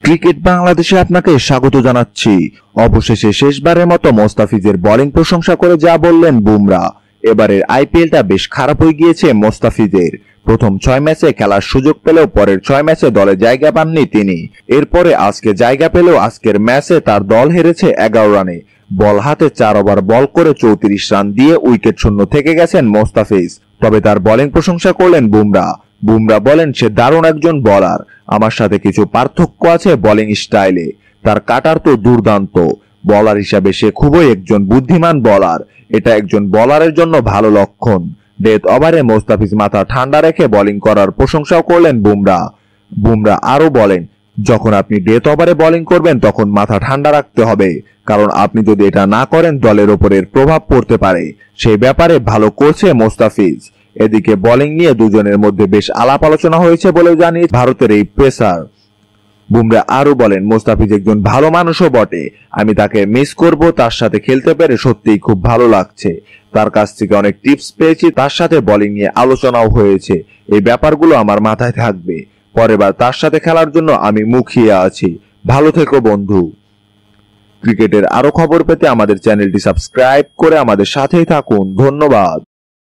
Cricket বাংলাদেশে আপনাকে স্বাগত জানাচ্ছি। অবশেষে শেষবারের মতো মোস্তাফিজের বোলিং প্রশংসা করে যা বললেন বুমরা। এবারের আইপিএলটা বেশ খারাপ হয়ে গিয়েছে মোস্তাফিজের। প্রথম 6 ম্যাচে খেলার সুযোগ পেলেও পরের 6 ম্যাচে দলে জায়গা পাননি তিনি। এরপরে আজকে জায়গা পেলেও আজকের ম্যাচে তার দল হেরেছে 11 রানে। বল হাতে 4 ওভার বল করে 34 রান দিয়ে উইকেট শূন্য থেকে গেছেন মোস্তাফিজ। তবে তার বোলিং প্রশংসা করলেন বুমরা। বুমরা বলেন, সে দারুণ একজন বোলার। আমার সাথে কিছু পার্থক্য আছে বোলিং স্টাইলে। তার কাটার তো দুর্দান্ত। বোলার হিসাবে সে খুবই একজন বুদ্ধিমান বোলার। এটা একজন বোলারের জন্য ভালো লক্ষণ। ডেথ ওভারে মোস্তাফিজ মাথা ঠান্ডা রেখে বোলিং করার প্রশংসাও করলেন বুমরা। বুমরা আরো বলেন, যখন আপনি ডেথ ওভারে বোলিং করবেন তখন মাথা ঠান্ডা রাখতে হবে, কারণ আপনি যদি এটা না করেন দলের উপরের প্রভাব পড়তে পারে। সেই ব্যাপারে ভালো করছে মোস্তাফিজ। এদিকে বোলিং নিয়ে দুজনের মধ্যে বেশ আলাপ আলোচনা হয়েছে বলে জানিয়ে ভারতের এই পেসার। বুমরা আরো বলেন, মোস্তাফিজ একজন ভালো মানুষও বটে। আমি তাকে মিস করব। তার সাথে খেলতে পেরে সত্যিই খুব ভালো লাগছে। তার কাছ থেকে অনেক টিপস পেয়েছি। তার সাথে বোলিং নিয়ে আলোচনাও হয়েছে। এই ব্যাপারগুলো আমার মাথায় থাকবে। পরের বার তার সাথে খেলার জন্য আমি মুখিয়ে আছি। ভালো থেকো বন্ধু। ক্রিকেটের আরো খবর পেতে আমাদের চ্যানেলটি সাবস্ক্রাইব করে আমাদের সাথেই থাকুন। ধন্যবাদ।